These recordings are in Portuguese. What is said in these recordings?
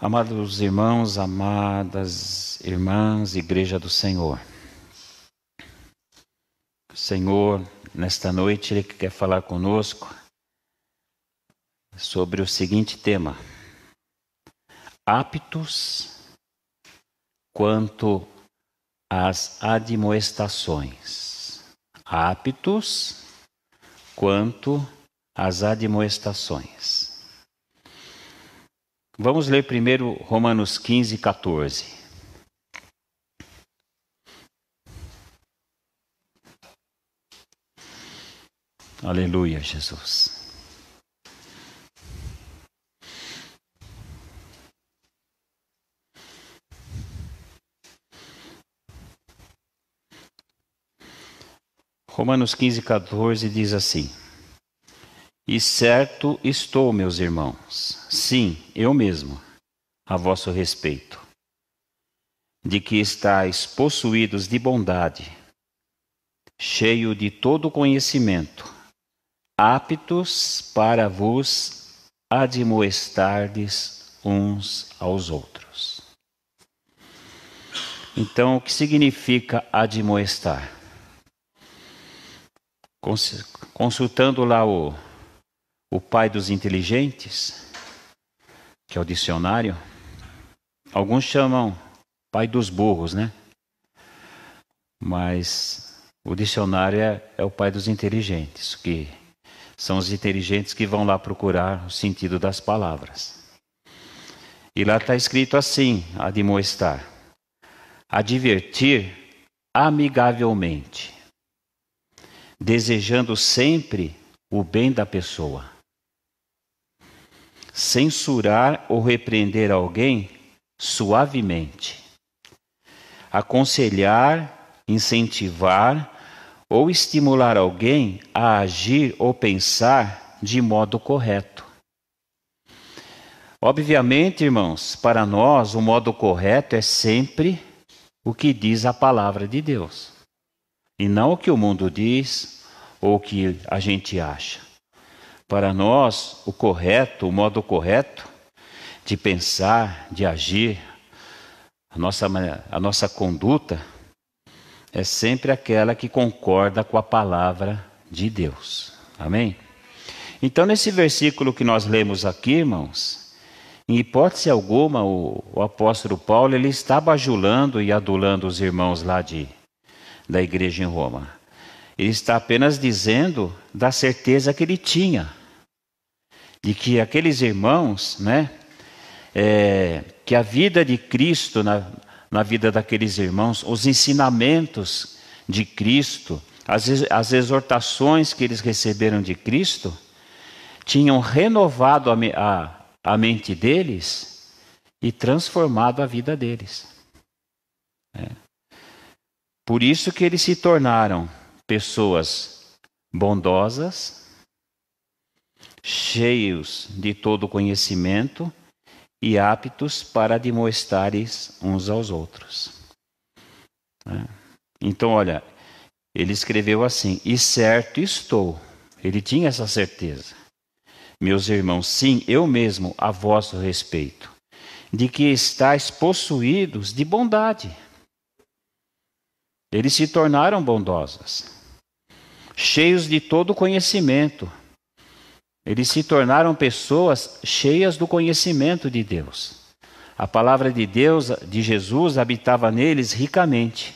Amados irmãos, amadas irmãs, Igreja do Senhor. O Senhor, nesta noite, Ele quer falar conosco sobre o seguinte tema: aptos quanto às admoestações. Aptos quanto às admoestações. Vamos ler primeiro Romanos 15, 14. Aleluia, Jesus. Romanos 15, 14 diz assim: E certo estou, meus irmãos, sim, eu mesmo, a vosso respeito, de que estáis possuídos de bondade, cheio de todo conhecimento, aptos para vos admoestardes uns aos outros. Então, o que significa admoestar? Consultando lá o pai dos inteligentes, que é o dicionário, alguns chamam pai dos burros, né? Mas o dicionário é o pai dos inteligentes, que são os inteligentes que vão lá procurar o sentido das palavras. E lá está escrito assim, admoestar: advertir amigavelmente, desejando sempre o bem da pessoa. Censurar ou repreender alguém suavemente. Aconselhar, incentivar ou estimular alguém a agir ou pensar de modo correto. Obviamente, irmãos, para nós o modo correto é sempre o que diz a palavra de Deus, e não o que o mundo diz ou o que a gente acha. Para nós, o correto, o modo correto de pensar, de agir, a nossa conduta é sempre aquela que concorda com a palavra de Deus. Amém? Então, nesse versículo que nós lemos aqui, irmãos, em hipótese alguma, o apóstolo Paulo ele está bajulando e adulando os irmãos lá da igreja em Roma. Ele está apenas dizendo da certeza que ele tinha de que aqueles irmãos, que a vida de Cristo na vida daqueles irmãos, os ensinamentos de Cristo, as exortações que eles receberam de Cristo, tinham renovado a mente deles e transformado a vida deles. Por isso que eles se tornaram pessoas bondosas, cheios de todo conhecimento e aptos para admoestares uns aos outros. Então, olha, ele escreveu assim: e certo estou. Ele tinha essa certeza. Meus irmãos, sim, eu mesmo a vosso respeito, de que estáis possuídos de bondade. Eles se tornaram bondosos, cheios de todo conhecimento. Eles se tornaram pessoas cheias do conhecimento de Deus. A palavra de Deus, de Jesus, habitava neles ricamente.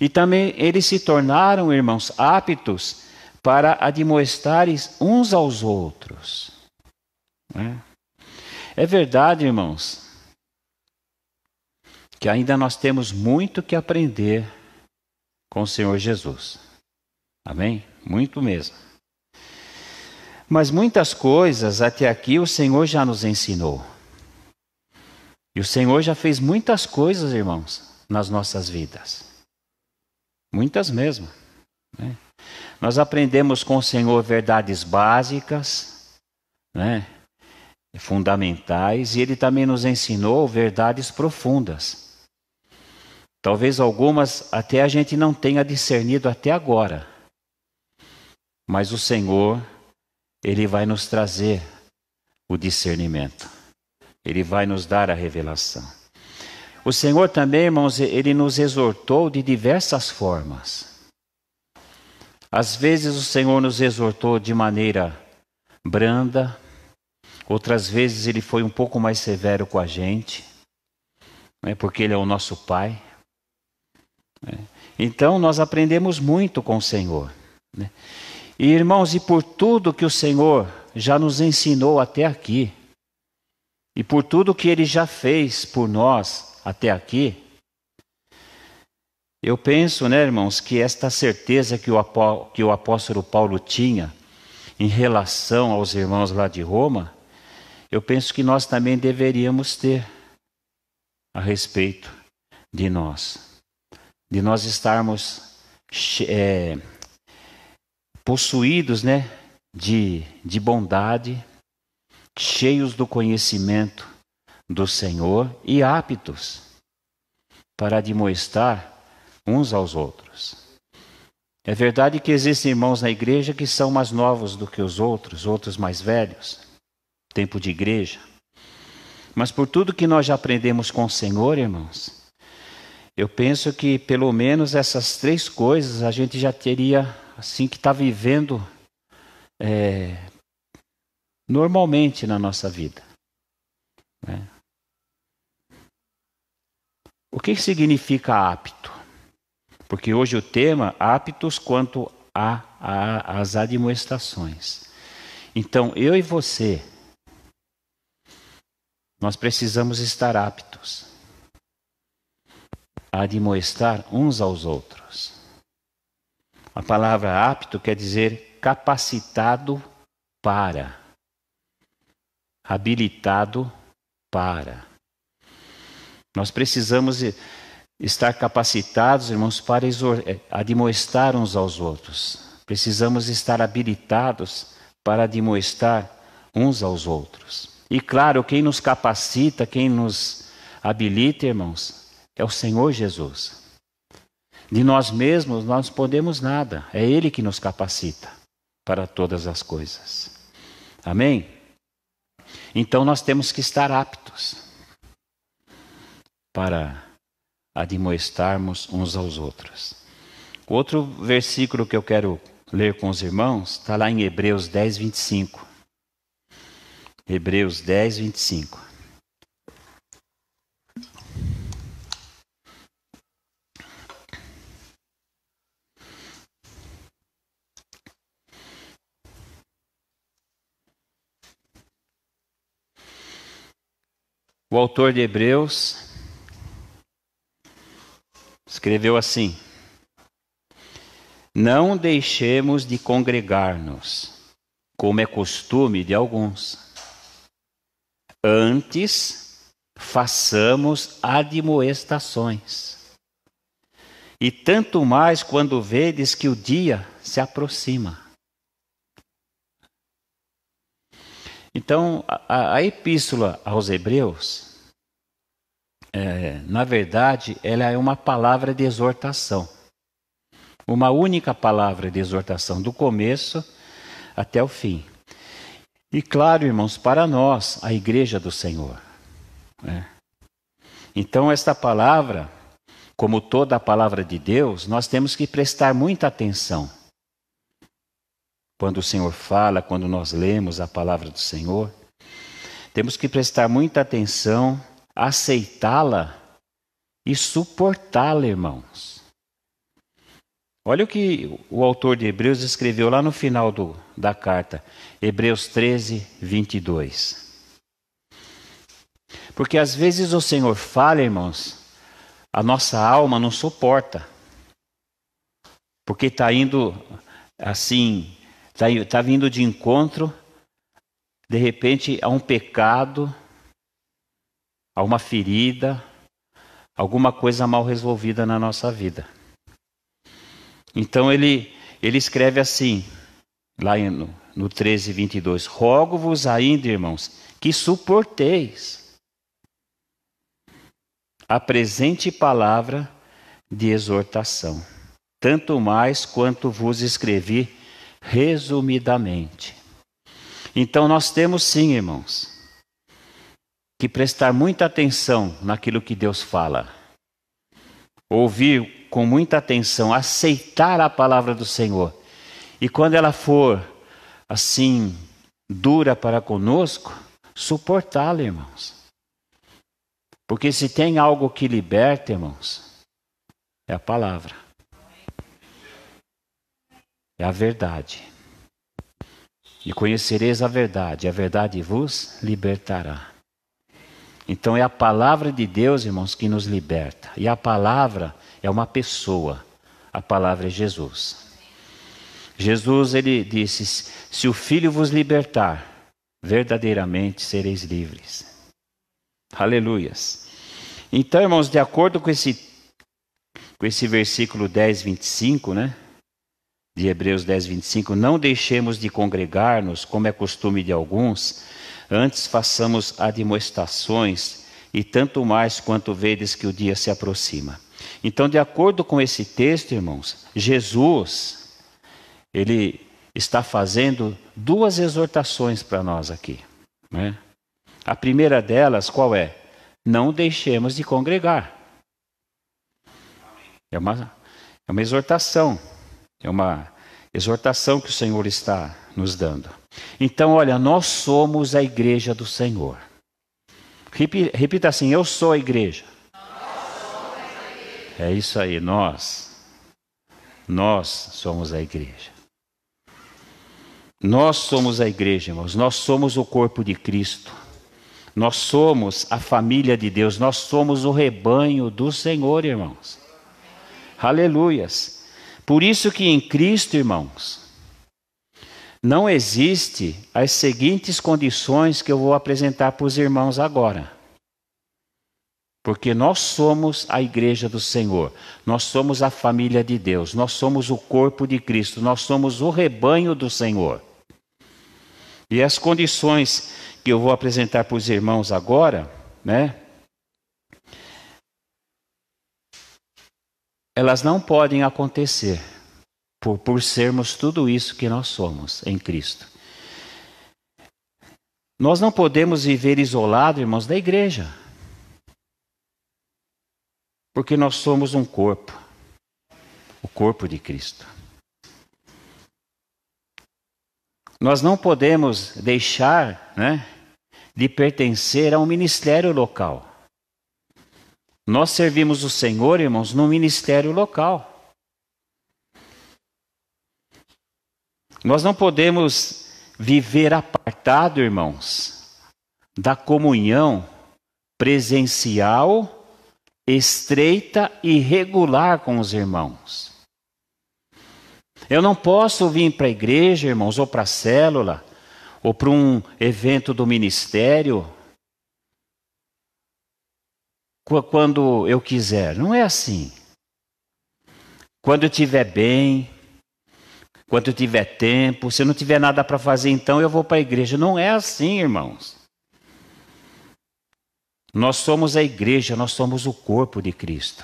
E também eles se tornaram, irmãos, aptos para admoestares uns aos outros. É verdade, irmãos, que ainda nós temos muito que aprender com o Senhor Jesus. Amém? Muito mesmo. Mas muitas coisas até aqui o Senhor já nos ensinou. E o Senhor já fez muitas coisas, irmãos, nas nossas vidas. Muitas mesmo. Nós aprendemos com o Senhor verdades básicas, fundamentais, e Ele também nos ensinou verdades profundas. Talvez algumas até a gente não tenha discernido até agora. Mas o Senhor, Ele vai nos trazer o discernimento. Ele vai nos dar a revelação. O Senhor também, irmãos, Ele nos exortou de diversas formas. Às vezes o Senhor nos exortou de maneira branda, outras vezes Ele foi um pouco mais severo com a gente, né, porque Ele é o nosso Pai. Então nós aprendemos muito com o Senhor, né? E irmãos, e por tudo que o Senhor já nos ensinou até aqui, e por tudo que Ele já fez por nós até aqui, eu penso, né, irmãos, que esta certeza que o apóstolo Paulo tinha em relação aos irmãos lá de Roma, eu penso que nós também deveríamos ter a respeito de nós estarmos possuídos, né, de bondade, cheios do conhecimento do Senhor e aptos para admoestar uns aos outros. É verdade que existem irmãos na igreja que são mais novos do que os outros mais velhos, tempo de igreja. Mas por tudo que nós já aprendemos com o Senhor, irmãos, eu penso que pelo menos essas 3 coisas a gente já teria, assim, que está vivendo normalmente na nossa vida, né? O que significa apto? Porque hoje o tema, aptos quanto às admoestações. Então, eu e você, nós precisamos estar aptos a admoestar uns aos outros. A palavra apto quer dizer capacitado para, habilitado para. Nós precisamos estar capacitados, irmãos, para admoestar uns aos outros. Precisamos estar habilitados para admoestar uns aos outros. E claro, quem nos capacita, quem nos habilita, irmãos, é o Senhor Jesus. De nós mesmos nós não podemos nada. É Ele que nos capacita para todas as coisas. Amém? Então nós temos que estar aptos para admoestarmos uns aos outros. Outro versículo que eu quero ler com os irmãos está lá em Hebreus 10, 25. Hebreus 10, 25. O autor de Hebreus escreveu assim: não deixemos de congregar-nos, como é costume de alguns. Antes, façamos admoestações. E tanto mais quando vedes que o dia se aproxima. Então, a epístola aos Hebreus, na verdade, ela é uma palavra de exortação. Uma única palavra de exortação, do começo até o fim. E claro, irmãos, para nós, a igreja do Senhor, né? Então, esta palavra, como toda a palavra de Deus, nós temos que prestar muita atenção. Quando o Senhor fala, quando nós lemos a palavra do Senhor, temos que prestar muita atenção, aceitá-la e suportá-la, irmãos. Olha o que o autor de Hebreus escreveu lá no final da carta, Hebreus 13, 22. Porque às vezes o Senhor fala, irmãos, a nossa alma não suporta. Porque está indo assim, está vindo de encontro, de repente, a um pecado, a uma ferida, alguma coisa mal resolvida na nossa vida. Então ele escreve assim, lá no 13, 22, rogo-vos ainda, irmãos, que suporteis a presente palavra de exortação, tanto mais quanto vos escrevi resumidamente. Então nós temos sim, irmãos, que prestar muita atenção naquilo que Deus fala. Ouvir com muita atenção, aceitar a palavra do Senhor. E quando ela for assim, dura para conosco, suportá-la, irmãos. Porque se tem algo que liberta, irmãos, é a palavra. É a verdade. E conhecereis a verdade vos libertará. Então é a palavra de Deus, irmãos, que nos liberta. E a palavra é uma pessoa. A palavra é Jesus. Jesus, ele disse, se o Filho vos libertar, verdadeiramente sereis livres. Aleluias. Então, irmãos, de acordo com esse versículo 10, 25, né? De Hebreus 10, 25, não deixemos de congregar-nos, como é costume de alguns, antes façamos admoestações, e tanto mais quanto vedes que o dia se aproxima. Então, de acordo com esse texto, irmãos, Jesus, ele está fazendo duas exortações para nós aqui, né? A primeira delas, qual é? Não deixemos de congregar. É uma exortação. É uma exortação que o Senhor está nos dando. Então, olha, nós somos a igreja do Senhor. Repita assim, eu sou a igreja. É isso aí, nós somos a igreja. Nós somos a igreja, irmãos. Nós somos o corpo de Cristo. Nós somos a família de Deus. Nós somos o rebanho do Senhor, irmãos. Aleluias. Por isso que em Cristo, irmãos, não existe as seguintes condições que eu vou apresentar para os irmãos agora. Porque nós somos a igreja do Senhor, nós somos a família de Deus, nós somos o corpo de Cristo, nós somos o rebanho do Senhor. E as condições que eu vou apresentar para os irmãos agora, né? Elas não podem acontecer por sermos tudo isso que nós somos em Cristo. Nós não podemos viver isolados, irmãos, da igreja. Porque nós somos um corpo, o corpo de Cristo. Nós não podemos deixar, né, de pertencer a um ministério local. Nós servimos o Senhor, irmãos, no ministério local. Nós não podemos viver apartado, irmãos, da comunhão presencial, estreita e regular com os irmãos. Eu não posso vir para a igreja, irmãos, ou para a célula, ou para um evento do ministério, quando eu quiser. Não é assim. Quando eu estiver bem, quando eu tiver tempo, se eu não tiver nada para fazer, então eu vou para a igreja. Não é assim, irmãos. Nós somos a igreja, nós somos o corpo de Cristo.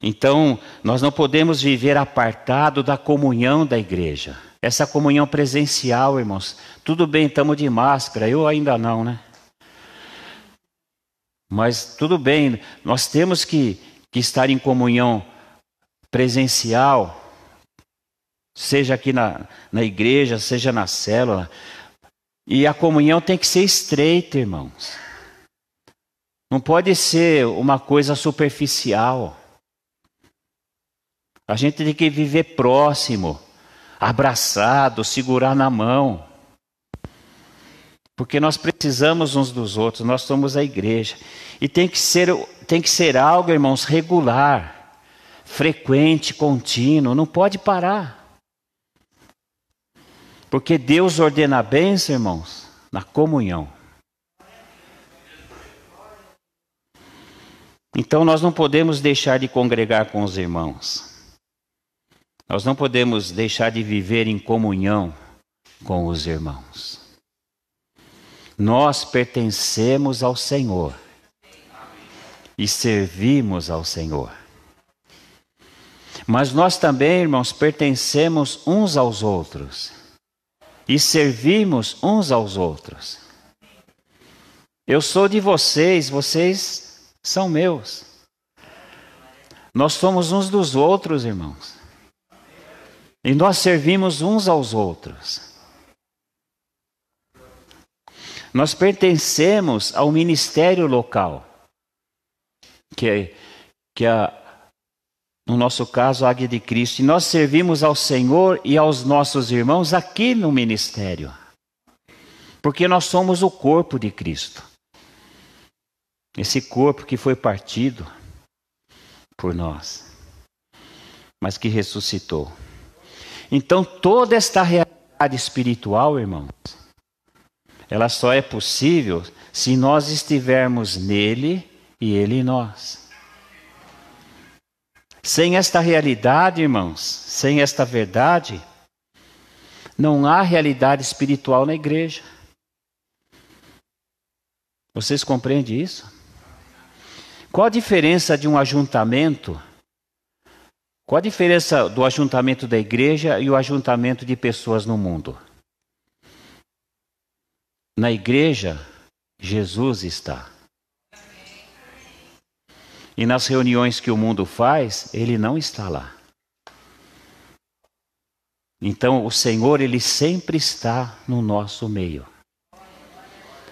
Então, nós não podemos viver apartado da comunhão da igreja. Essa comunhão presencial, irmãos. Tudo bem, estamos de máscara, eu ainda não, né? Mas tudo bem, nós temos que estar em comunhão presencial, seja aqui na igreja, seja na célula. E a comunhão tem que ser estreita, irmãos. Não pode ser uma coisa superficial. A gente tem que viver próximo, abraçado, segurar na mão. Porque nós precisamos uns dos outros, nós somos a igreja. E tem que ser algo, irmãos, regular, frequente, contínuo, não pode parar. Porque Deus ordena a bênção, irmãos, na comunhão. Então nós não podemos deixar de congregar com os irmãos. Nós não podemos deixar de viver em comunhão com os irmãos. Nós pertencemos ao Senhor e servimos ao Senhor. Mas nós também, irmãos, pertencemos uns aos outros e servimos uns aos outros. Eu sou de vocês, vocês são meus. Nós somos uns dos outros, irmãos. E nós servimos uns aos outros. Nós pertencemos ao ministério local, que no nosso caso, a Águia de Cristo. E nós servimos ao Senhor e aos nossos irmãos aqui no ministério. Porque nós somos o corpo de Cristo. Esse corpo que foi partido por nós, mas que ressuscitou. Então, toda esta realidade espiritual, irmãos, ela só é possível se nós estivermos nele e ele em nós. Sem esta realidade, irmãos, sem esta verdade, não há realidade espiritual na igreja. Vocês compreendem isso? Qual a diferença de um ajuntamento? Qual a diferença do ajuntamento da igreja e o ajuntamento de pessoas no mundo? Na igreja, Jesus está. E nas reuniões que o mundo faz, ele não está lá. Então, o Senhor, ele sempre está no nosso meio.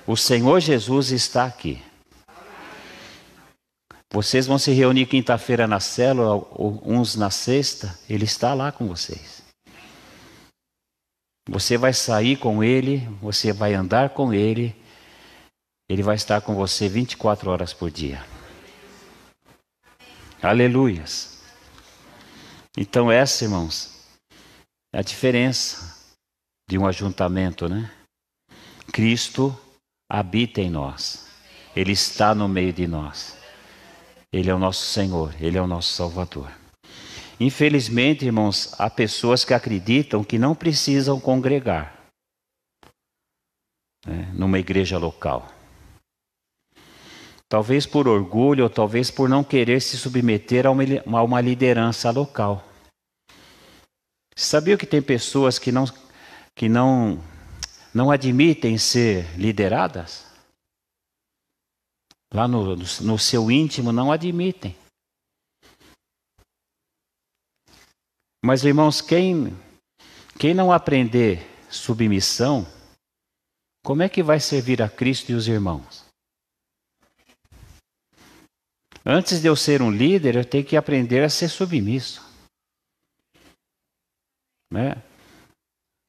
O Senhor Jesus está aqui. Vocês vão se reunir quinta-feira na célula, uns na sexta, ele está lá com vocês. Você vai sair com ele, você vai andar com ele, ele vai estar com você 24 horas por dia. Aleluias. Então essa, irmãos, é a diferença de um ajuntamento, né? Cristo habita em nós. Ele está no meio de nós. Ele é o nosso Senhor, ele é o nosso Salvador. Infelizmente, irmãos, há pessoas que acreditam que não precisam congregar, né, numa igreja local. Talvez por orgulho, ou talvez por não querer se submeter a uma liderança local. Sabia que tem pessoas que não admitem ser lideradas? Lá no seu íntimo não admitem. Mas, irmãos, quem não aprender submissão, como é que vai servir a Cristo e os irmãos? Antes de eu ser um líder, eu tenho que aprender a ser submisso. Né?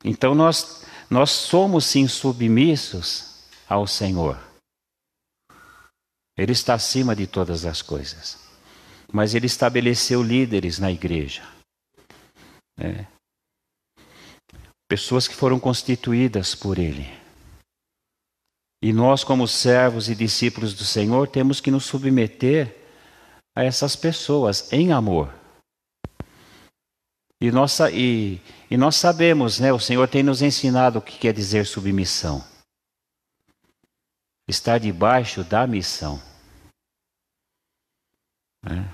Então nós somos sim submissos ao Senhor. Ele está acima de todas as coisas. Mas ele estabeleceu líderes na igreja. Né? Pessoas que foram constituídas por ele. E nós, como servos e discípulos do Senhor, temos que nos submeter a essas pessoas em amor. E nós sabemos, né? O Senhor tem nos ensinado o que quer dizer submissão. Estar debaixo da missão. Né?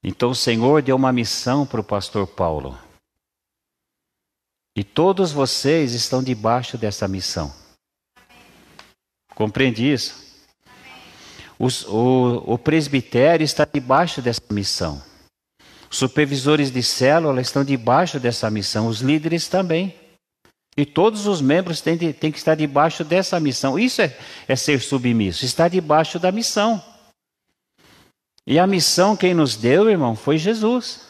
Então o Senhor deu uma missão para o pastor Paulo. E todos vocês estão debaixo dessa missão. Compreende isso? O presbitério está debaixo dessa missão. Os supervisores de célula estão debaixo dessa missão. Os líderes também. E todos os membros têm que estar debaixo dessa missão. Isso é ser submisso. Estar debaixo da missão. E a missão quem nos deu, irmão, foi Jesus.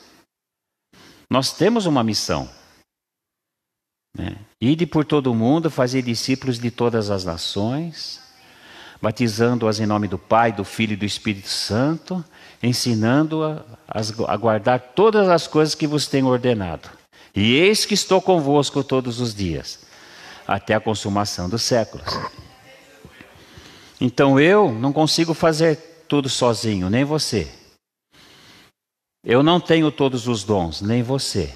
Nós temos uma missão. Né? Ide por todo o mundo, fazer discípulos de todas as nações, batizando-as em nome do Pai, do Filho e do Espírito Santo, ensinando-a a guardar todas as coisas que vos tenho ordenado. E eis que estou convosco todos os dias, até a consumação dos séculos. Então eu não consigo fazer tudo sozinho, nem você. Eu não tenho todos os dons, nem você.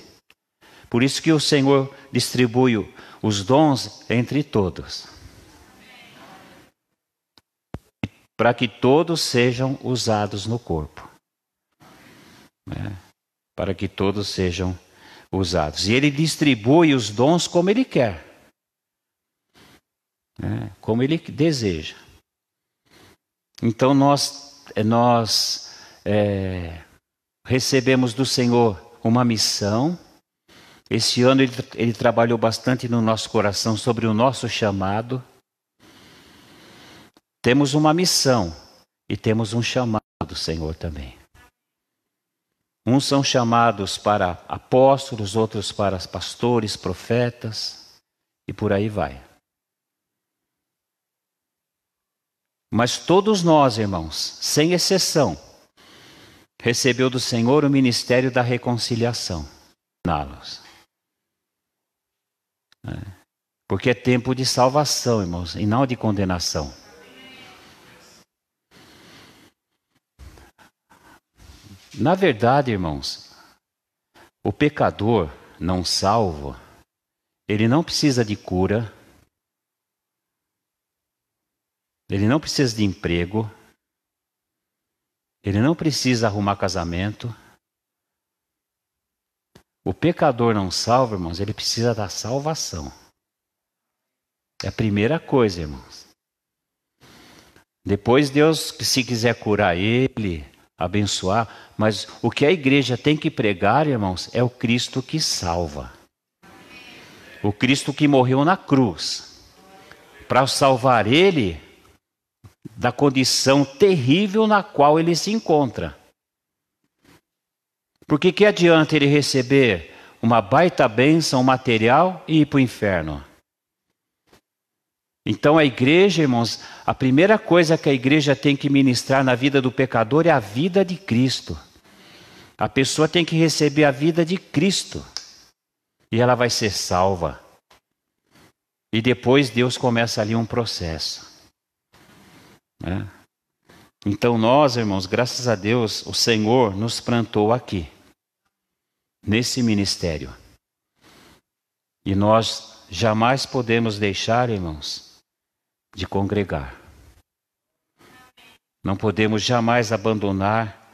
Por isso que o Senhor distribui os dons entre todos. Para que todos sejam usados no corpo. Né? Para que todos sejam usados. E Ele distribui os dons como Ele quer. Né? Como Ele deseja. Então nós recebemos do Senhor uma missão. Esse ano ele trabalhou bastante no nosso coração sobre o nosso chamado. Temos uma missão e temos um chamado do Senhor também. Uns são chamados para apóstolos, outros para pastores, profetas e por aí vai. Mas todos nós, irmãos, sem exceção, recebeu do Senhor o ministério da reconciliação. Porque é tempo de salvação, irmãos, e não de condenação. Na verdade, irmãos, o pecador não salvo, ele não precisa de cura, ele não precisa de emprego, ele não precisa arrumar casamento. O pecador não salvo, irmãos, ele precisa da salvação. É a primeira coisa, irmãos. Depois Deus, se quiser curar ele, abençoar, mas o que a igreja tem que pregar, irmãos, é o Cristo que salva. O Cristo que morreu na cruz, para salvar ele da condição terrível na qual ele se encontra. Porque que adianta ele receber uma baita bênção material e ir para o inferno? Então a igreja, irmãos, a primeira coisa que a igreja tem que ministrar na vida do pecador é a vida de Cristo. A pessoa tem que receber a vida de Cristo e ela vai ser salva. E depois Deus começa ali um processo. Então nós, irmãos, graças a Deus, o Senhor nos plantou aqui, nesse ministério. E nós jamais podemos deixar, irmãos, de congregar. Não podemos jamais abandonar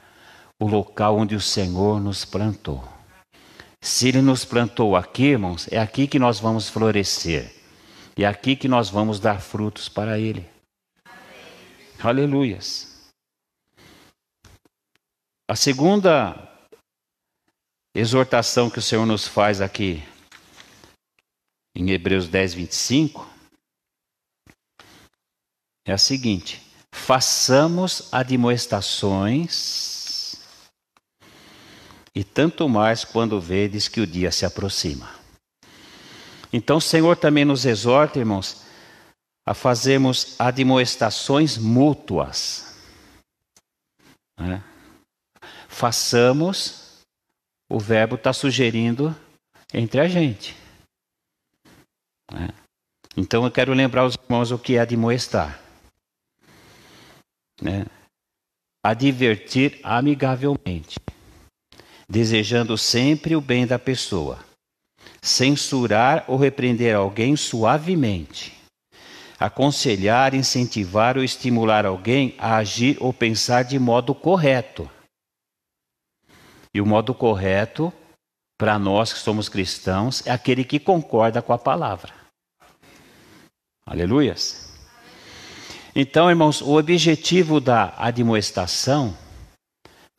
o local onde o Senhor nos plantou. Se Ele nos plantou aqui, irmãos, é aqui que nós vamos florescer. E é aqui que nós vamos dar frutos para Ele. Aleluias. A segunda exortação que o Senhor nos faz aqui, em Hebreus 10, 25, é a seguinte: façamos admoestações, e tanto mais quando vedes que o dia se aproxima. Então o Senhor também nos exorta, irmãos, a fazermos admoestações mútuas. Façamos, o verbo está sugerindo entre a gente. Então eu quero lembrar os irmãos o que é admoestar. Advertir amigavelmente, desejando sempre o bem da pessoa, censurar ou repreender alguém suavemente, aconselhar, incentivar ou estimular alguém a agir ou pensar de modo correto. E o modo correto, para nós que somos cristãos, é aquele que concorda com a palavra. Aleluias. Então, irmãos, o objetivo da admoestação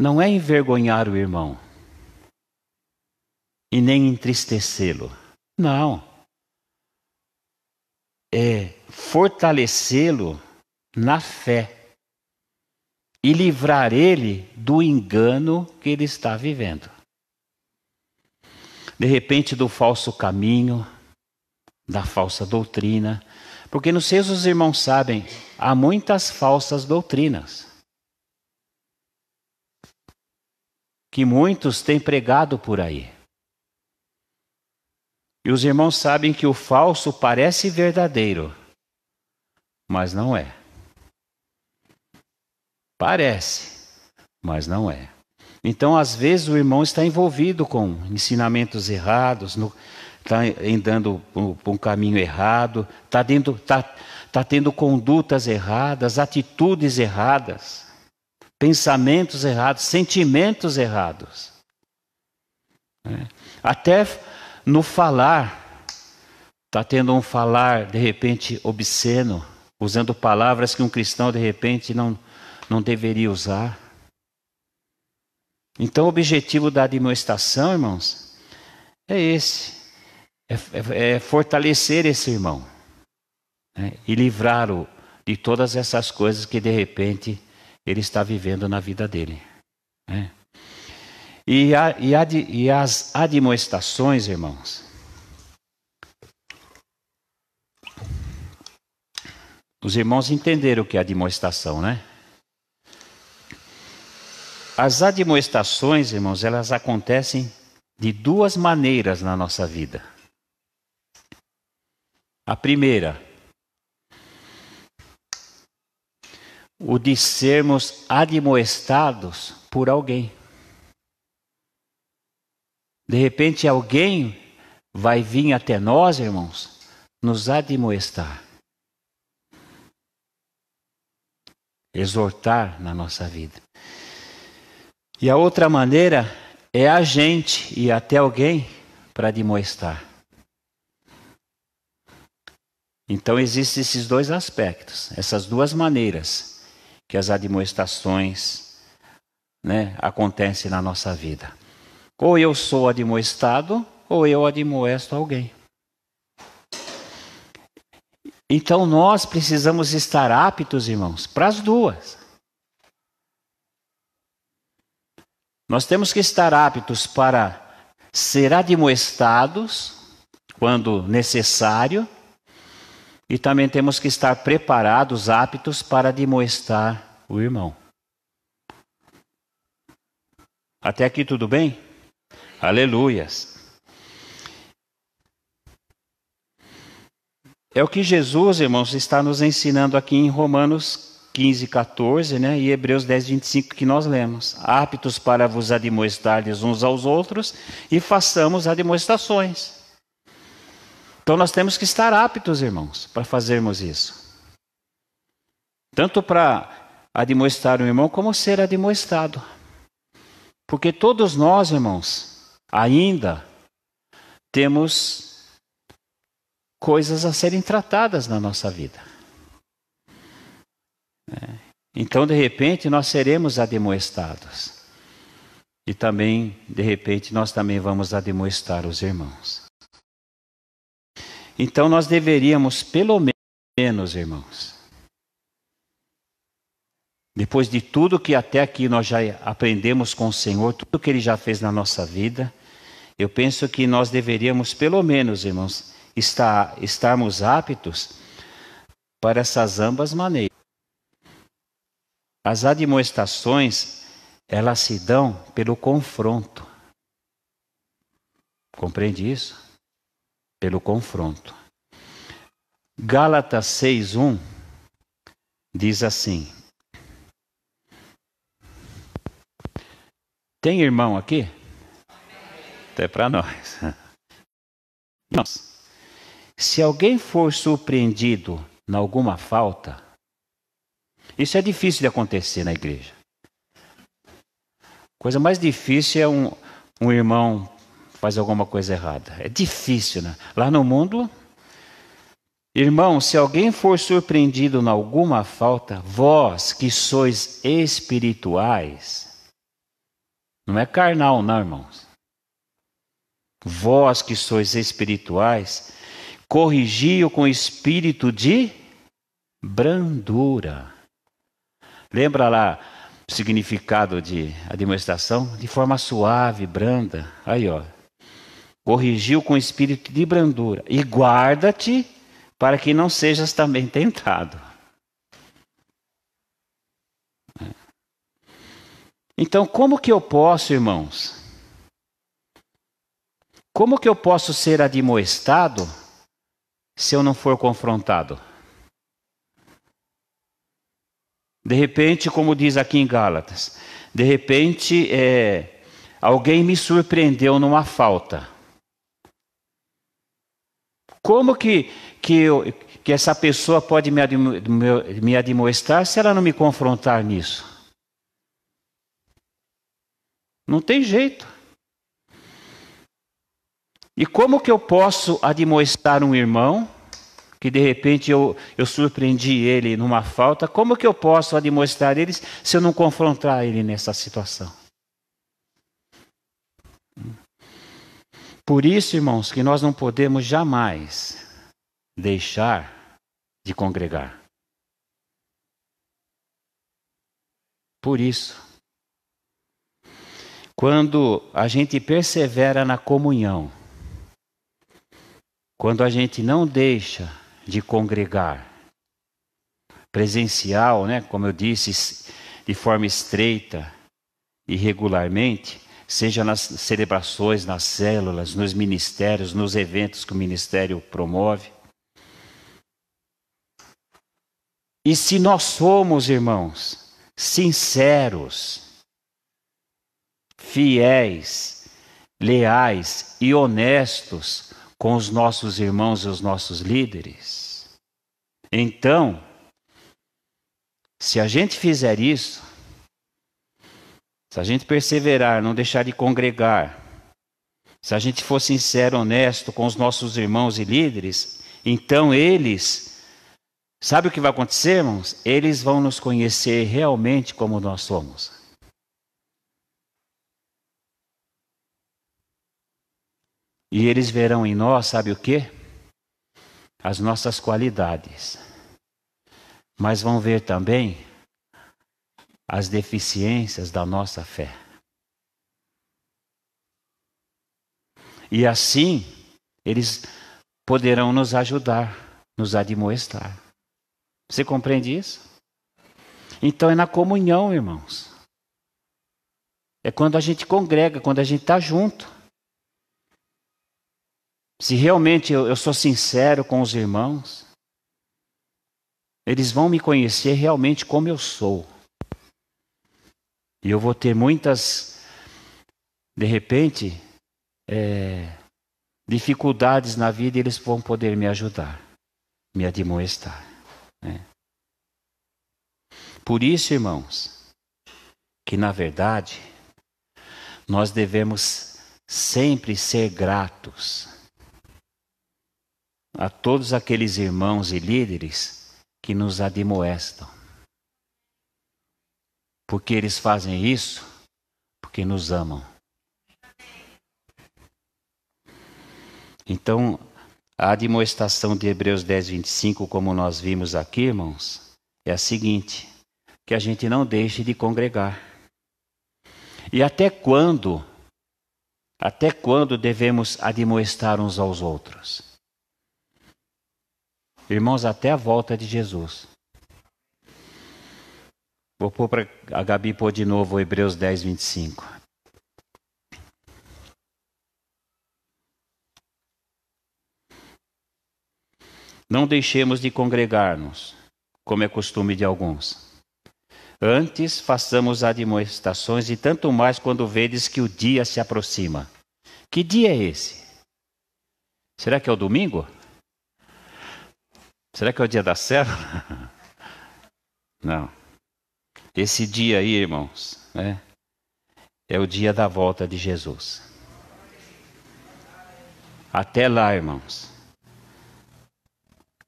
não é envergonhar o irmão e nem entristecê-lo. Não. É fortalecê-lo na fé e livrar ele do engano que ele está vivendo. De repente, do falso caminho, da falsa doutrina. Porque não sei se os irmãos sabem, há muitas falsas doutrinas que muitos têm pregado por aí. E os irmãos sabem que o falso parece verdadeiro, mas não é. Parece, mas não é. Então, às vezes, o irmão está envolvido com ensinamentos errados, está andando por um caminho errado, está tendo condutas erradas, atitudes erradas, pensamentos errados, sentimentos errados. Até no falar, está tendo um falar, de repente, obsceno, usando palavras que um cristão, de repente, não deveria usar. Então o objetivo da admoestação, irmãos, é esse. É fortalecer esse irmão, né? E livrá-lo de todas essas coisas que de repente ele está vivendo na vida dele, né? E as admoestações, irmãos, os irmãos entenderam o que é admoestação, né? As admoestações, irmãos, elas acontecem de duas maneiras na nossa vida. A primeira, o de sermos admoestados por alguém. De repente alguém vai vir até nós, irmãos, nos admoestar, exortar na nossa vida. E a outra maneira é a gente ir até alguém para admoestar. Então existem esses dois aspectos, essas duas maneiras que as admoestações, né, acontecem na nossa vida. Ou eu sou admoestado, ou eu admoesto alguém. Então nós precisamos estar aptos, irmãos, para as duas. Nós temos que estar aptos para ser admoestados quando necessário, e também temos que estar preparados, aptos para admoestar o irmão. Até aqui tudo bem? Aleluias. É o que Jesus, irmãos, está nos ensinando aqui em Romanos 15, 14, né? E Hebreus 10, 25, que nós lemos. Aptos para vos admoestar-lhes uns aos outros e façamos admoestações. Então nós temos que estar aptos, irmãos, para fazermos isso. Tanto para admoestar um irmão, como ser admoestado. Porque todos nós, irmãos, ainda temos coisas a serem tratadas na nossa vida. Então, de repente, nós seremos admoestados. E também, de repente, nós também vamos admoestar os irmãos. Então, nós deveríamos, pelo menos, irmãos, depois de tudo que até aqui nós já aprendemos com o Senhor, tudo que Ele já fez na nossa vida, eu penso que nós deveríamos, pelo menos, irmãos, estarmos aptos para essas ambas maneiras. As admoestações, elas se dão pelo confronto. Compreende isso? Pelo confronto. Gálatas 6:1 diz assim. Tem irmão aqui? Até para nós. Se alguém for surpreendido em alguma falta, isso é difícil de acontecer na igreja. A coisa mais difícil é um irmão fazer alguma coisa errada. É difícil, né? Lá no mundo, irmão, se alguém for surpreendido em alguma falta, vós que sois espirituais, não é carnal, não, irmãos. Vós que sois espirituais, corrigi-o com espírito de brandura. Lembra lá o significado de admoestação? De forma suave, branda. Aí, ó. Corrigiu com espírito de brandura. E guarda-te para que não sejas também tentado. Então, como que eu posso, irmãos? Como que eu posso ser admoestado se eu não for confrontado? De repente, como diz aqui em Gálatas, de repente alguém me surpreendeu numa falta. Como que essa pessoa pode me admoestar se ela não me confrontar nisso? Não tem jeito. E como que eu posso admoestar um irmão que de repente eu surpreendi ele numa falta, como que eu posso admoestar eles se eu não confrontar ele nessa situação? Por isso, irmãos, que nós não podemos jamais deixar de congregar. Por isso, quando a gente persevera na comunhão, quando a gente não deixa de congregar, presencial, né, como eu disse, de forma estreita e regularmente, seja nas celebrações, nas células, nos ministérios, nos eventos que o ministério promove. E se nós somos, irmãos, sinceros, fiéis, leais e honestos com os nossos irmãos e os nossos líderes, então, se a gente fizer isso, se a gente perseverar, não deixar de congregar, se a gente for sincero, honesto com os nossos irmãos e líderes, então eles, sabe o que vai acontecer, irmãos? Eles vão nos conhecer realmente como nós somos. E eles verão em nós, sabe o quê? As nossas qualidades. Mas vão ver também as deficiências da nossa fé. E assim, eles poderão nos ajudar, nos admoestar. Você compreende isso? Então é na comunhão, irmãos. É quando a gente congrega, quando a gente está junto. Se realmente eu sou sincero com os irmãos, eles vão me conhecer realmente como eu sou. E eu vou ter muitas, de repente, dificuldades na vida e eles vão poder me ajudar, me admoestar. Né? Por isso, irmãos, que na verdade, nós devemos sempre ser gratos a todos aqueles irmãos e líderes que nos admoestam. Porque eles fazem isso porque nos amam. Então, a admoestação de Hebreus 10, 25, como nós vimos aqui, irmãos, é a seguinte: que a gente não deixe de congregar. E até quando devemos admoestar uns aos outros? Irmãos, até a volta de Jesus. Vou pôr para a Gabi pôr de novo Hebreus 10, 25. Não deixemos de congregar-nos, como é costume de alguns. Antes, façamos admoestações, e tanto mais quando vedes que o dia se aproxima. Que dia é esse? Será que é o domingo? Será que é o dia da célula? Não. Esse dia aí, irmãos, né, é o dia da volta de Jesus. Até lá, irmãos,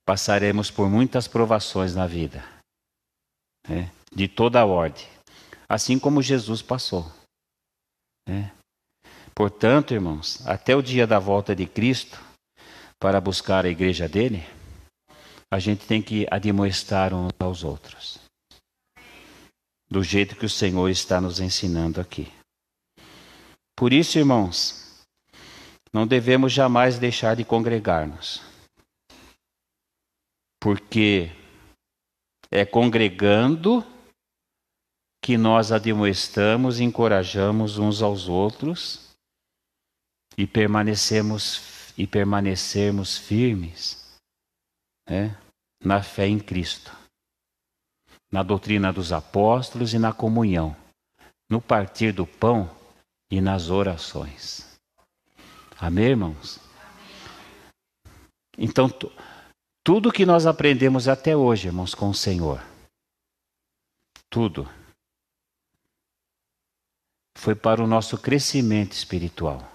passaremos por muitas provações na vida, né, de toda a ordem, assim como Jesus passou. Né? Portanto, irmãos, até o dia da volta de Cristo, para buscar a igreja dele, a gente tem que admoestar uns aos outros. Do jeito que o Senhor está nos ensinando aqui. Por isso, irmãos, não devemos jamais deixar de congregar-nos. Porque é congregando que nós admoestamos e encorajamos uns aos outros e permanecermos firmes, né, na fé em Cristo, na doutrina dos apóstolos e na comunhão, no partir do pão e nas orações. Amém, irmãos? Então, tudo que nós aprendemos até hoje, irmãos, com o Senhor, tudo, foi para o nosso crescimento espiritual.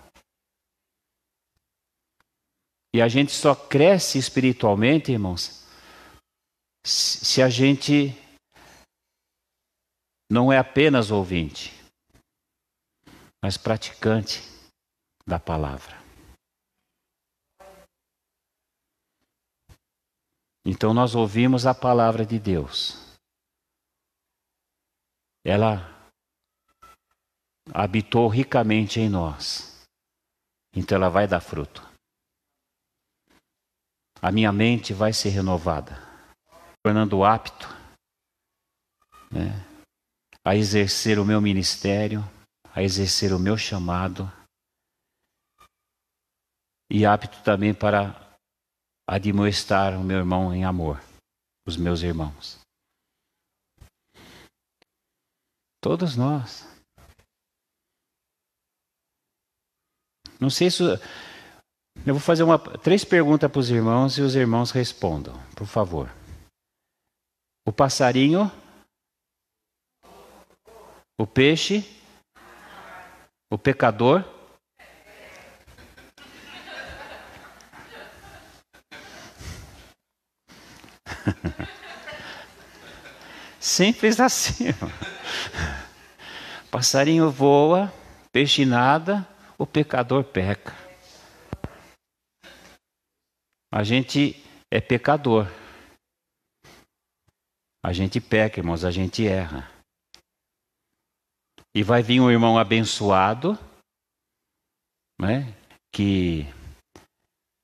E a gente só cresce espiritualmente, irmãos, se a gente não é apenas ouvinte, mas praticante da palavra. Então nós ouvimos a palavra de Deus. Ela habitou ricamente em nós. Então ela vai dar fruto. A minha mente vai ser renovada, tornando apto, né, a exercer o meu ministério, a exercer o meu chamado, e apto também para admoestar o meu irmão em amor, os meus irmãos. Todos nós. Não sei se... Eu vou fazer 3 perguntas para os irmãos e os irmãos respondam, por favor. O passarinho, o peixe, o pecador, simples assim. Passarinho voa, peixe nada, o pecador peca. A gente é pecador. A gente peca, irmãos, a gente erra. E vai vir um irmão abençoado, né, que,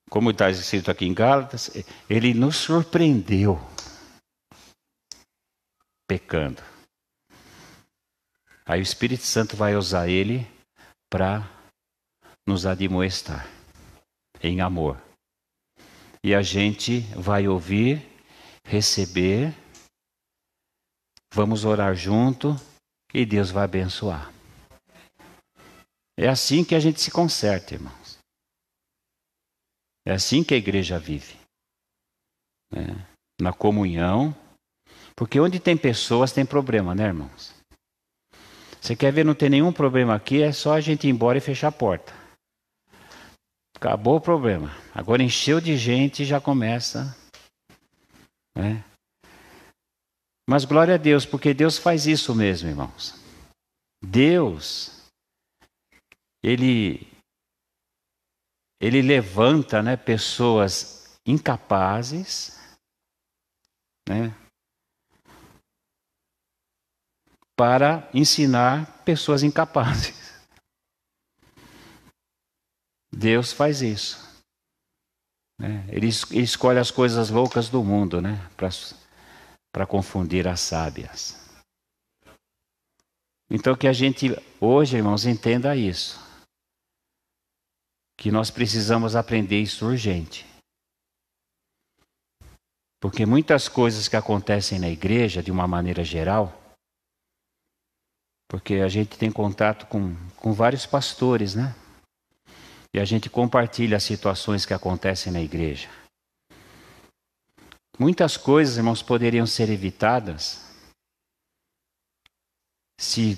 como está escrito aqui em Gálatas, ele nos surpreendeu pecando. Aí o Espírito Santo vai usar ele para nos admoestar em amor. E a gente vai ouvir, receber, vamos orar junto e Deus vai abençoar. É assim que a gente se conserta, irmãos. É assim que a igreja vive. Né? Na comunhão. Porque onde tem pessoas tem problema, né, irmãos? Você quer ver, não tem nenhum problema aqui, é só a gente ir embora e fechar a porta. Acabou o problema. Agora encheu de gente e já começa. Né? Mas glória a Deus, porque Deus faz isso mesmo, irmãos. Deus, Ele levanta, né, pessoas incapazes, né, para ensinar pessoas incapazes. Deus faz isso. Né? Ele escolhe as coisas loucas do mundo, né, para confundir as sábias. Então que a gente hoje, irmãos, entenda isso. Que nós precisamos aprender isso urgente. Porque muitas coisas que acontecem na igreja, de uma maneira geral, porque a gente tem contato com vários pastores, né? E a gente compartilha as situações que acontecem na igreja. Muitas coisas, irmãos, poderiam ser evitadas se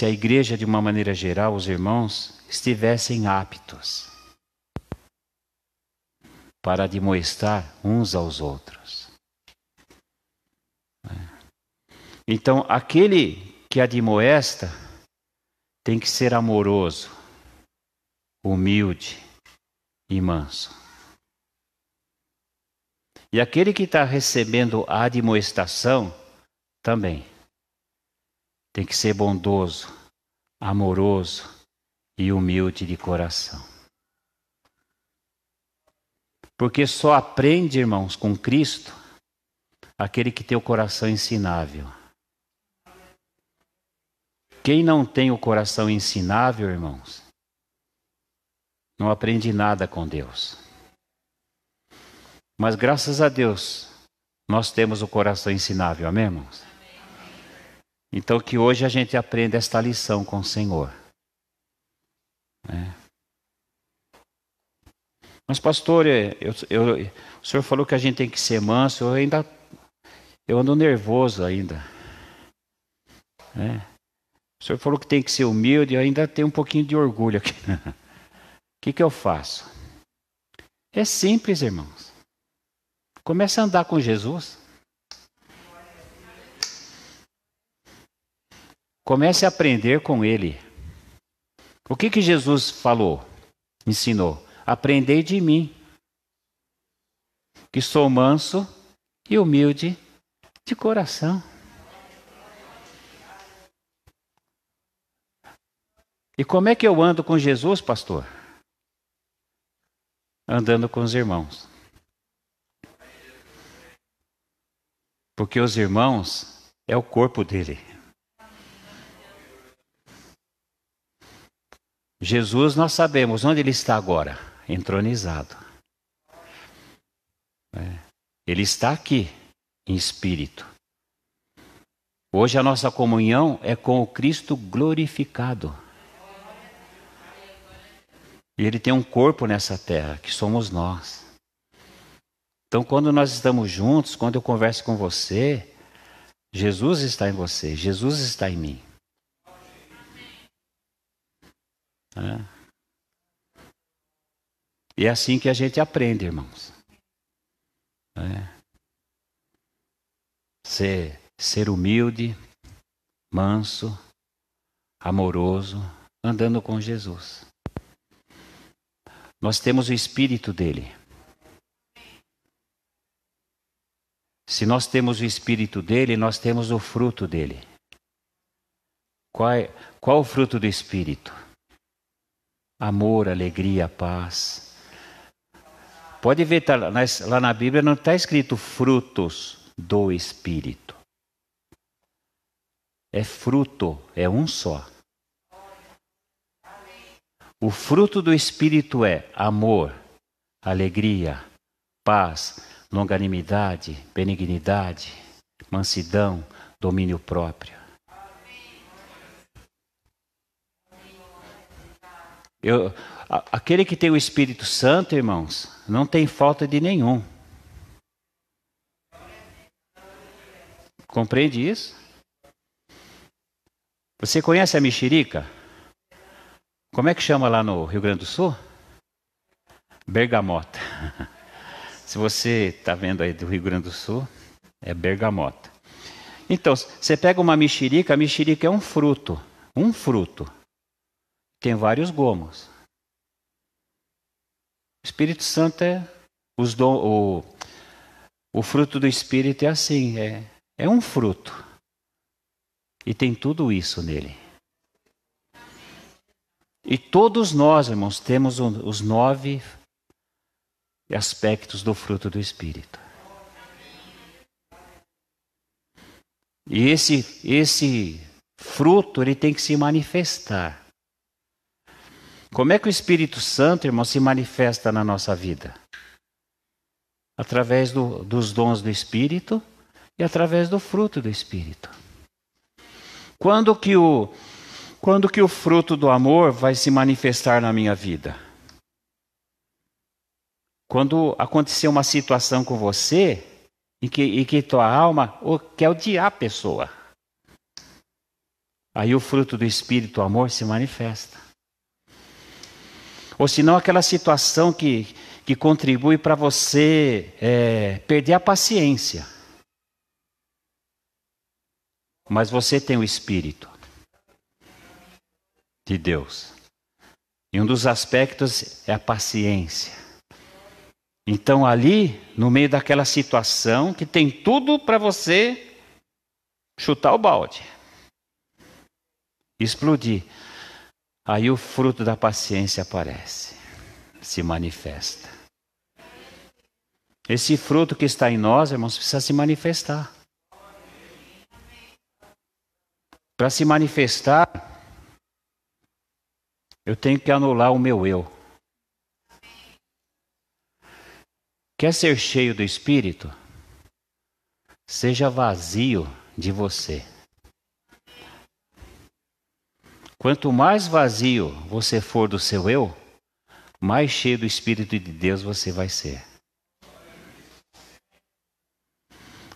a igreja, de uma maneira geral, os irmãos, estivessem aptos para admoestar uns aos outros. Então, aquele que admoesta tem que ser amoroso, humilde e manso. E aquele que está recebendo a admoestação também tem que ser bondoso, amoroso e humilde de coração. Porque só aprende, irmãos, com Cristo, aquele que tem o coração ensinável. Quem não tem o coração ensinável, irmãos, não aprende nada com Deus. Mas graças a Deus, nós temos o coração ensinável, amém, irmãos? Então que hoje a gente aprenda esta lição com o Senhor. Mas pastor, o senhor falou que a gente tem que ser manso, eu ando nervoso ainda. O senhor falou que tem que ser humilde, eu ainda tenho um pouquinho de orgulho aqui. O que eu faço? É simples, irmãos. Comece a andar com Jesus. Comece a aprender com Ele. O que Jesus falou? Ensinou. Aprendei de mim, que sou manso e humilde de coração. E como é que eu ando com Jesus, pastor? Andando com os irmãos. Porque os irmãos é o corpo dele. Jesus, nós sabemos onde ele está agora, entronizado. Ele está aqui, em espírito. Hoje a nossa comunhão é com o Cristo glorificado. E ele tem um corpo nessa terra, que somos nós. Então, quando nós estamos juntos, quando eu converso com você, Jesus está em você, Jesus está em mim. E é assim que a gente aprende, irmãos. Ser humilde, manso, amoroso, andando com Jesus. Nós temos o Espírito dele. Se nós temos o Espírito dele, nós temos o fruto dele. Qual o fruto do Espírito? Amor, alegria, paz. Pode ver, lá na Bíblia não está escrito frutos do Espírito. É fruto, é um só. O fruto do Espírito é amor, alegria, paz, longanimidade, benignidade, mansidão, domínio próprio. Aquele que tem o Espírito Santo, irmãos, não tem falta de nenhum. Compreende isso? Você conhece a mexerica? Como é que chama lá no Rio Grande do Sul? Bergamota. Se você está vendo aí do Rio Grande do Sul, é bergamota. Então, você pega uma mexerica, a mexerica é um fruto. Um fruto. Tem vários gomos. O Espírito Santo o fruto do Espírito é assim, é um fruto. E tem tudo isso nele. E todos nós, irmãos, temos os 9 aspectos do fruto do Espírito. E esse fruto, ele tem que se manifestar. Como é que o Espírito Santo, irmão, se manifesta na nossa vida? Através dos dons do Espírito e através do fruto do Espírito. Quando que o fruto do amor vai se manifestar na minha vida? Quando acontecer uma situação com você em que tua alma quer odiar a pessoa. Aí o fruto do Espírito, o amor, se manifesta. Ou senão aquela situação que contribui para você perder a paciência. Mas você tem o Espírito de Deus. E um dos aspectos é a paciência. Então ali, no meio daquela situação que tem tudo para você chutar o balde, explodir, aí o fruto da paciência aparece, se manifesta. Esse fruto que está em nós, irmãos, precisa se manifestar. Para se manifestar, eu tenho que anular o meu eu. Quer ser cheio do Espírito? Seja vazio de você. Quanto mais vazio você for do seu eu, mais cheio do Espírito de Deus você vai ser.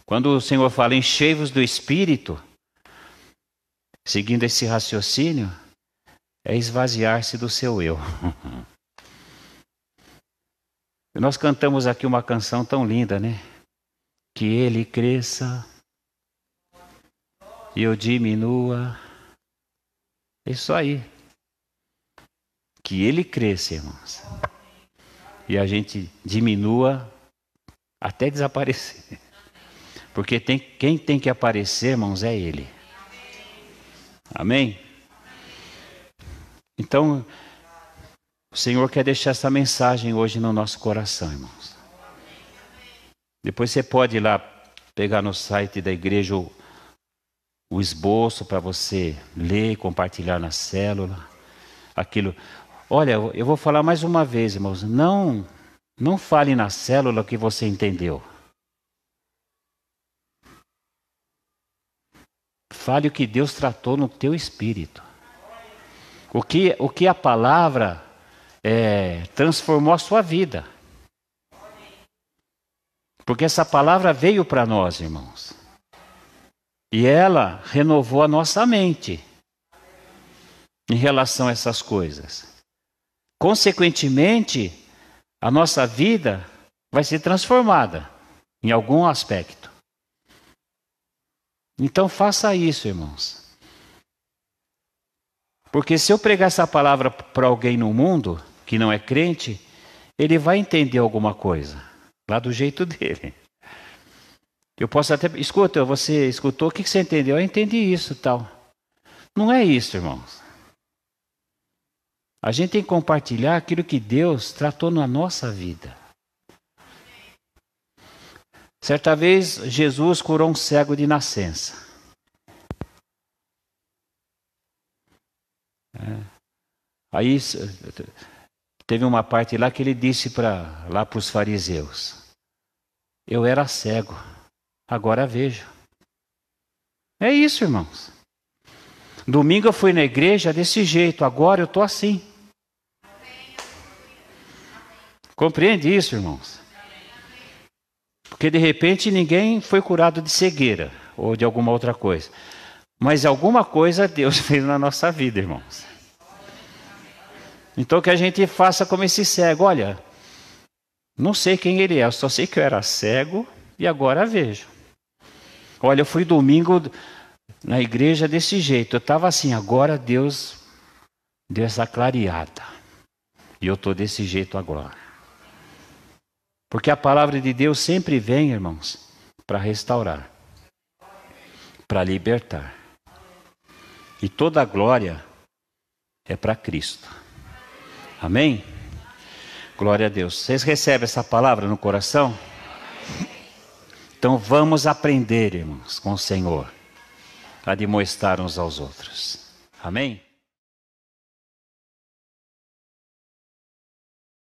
Quando o Senhor fala enchei-vos do Espírito, seguindo esse raciocínio, é esvaziar-se do seu eu. Nós cantamos aqui uma canção tão linda, né? Que Ele cresça e eu diminua. É isso aí. Que Ele cresça, irmãos. E a gente diminua até desaparecer. Porque quem tem que aparecer, irmãos, é Ele. Amém? Então, o Senhor quer deixar essa mensagem hoje no nosso coração, irmãos. Depois você pode ir lá pegar no site da igreja o esboço para você ler e compartilhar na célula. Aquilo. Olha, eu vou falar mais uma vez, irmãos. Não fale na célula o que você entendeu. Fale o que Deus tratou no teu espírito. O que a palavra transformou a sua vida. Porque essa palavra veio para nós, irmãos. E ela renovou a nossa mente em relação a essas coisas. Consequentemente, a nossa vida vai ser transformada em algum aspecto. Então faça isso, irmãos. Porque se eu pregar essa palavra para alguém no mundo que não é crente, ele vai entender alguma coisa, lá do jeito dele. Eu posso até... Escuta, você escutou, o que você entendeu? Eu entendi isso, tal. Não é isso, irmãos. A gente tem que compartilhar aquilo que Deus tratou na nossa vida. Certa vez, Jesus curou um cego de nascença. Aí teve uma parte lá que ele disse lá para os fariseus: eu era cego, agora vejo. É isso, irmãos. Domingo eu fui na igreja desse jeito, agora eu estou assim. Compreende isso, irmãos? Porque de repente ninguém foi curado de cegueira ou de alguma outra coisa. Mas alguma coisa Deus fez na nossa vida, irmãos. Então que a gente faça como esse cego. Olha, não sei quem ele é, eu só sei que eu era cego e agora vejo. Olha, eu fui domingo na igreja desse jeito, eu estava assim, agora Deus deu essa clareada. E eu estou desse jeito agora. Porque a palavra de Deus sempre vem, irmãos, para restaurar, para libertar. E toda a glória é para Cristo. Amém? Glória a Deus. Vocês recebem essa palavra no coração? Então vamos aprender, irmãos, com o Senhor, a demonstrar uns aos outros. Amém?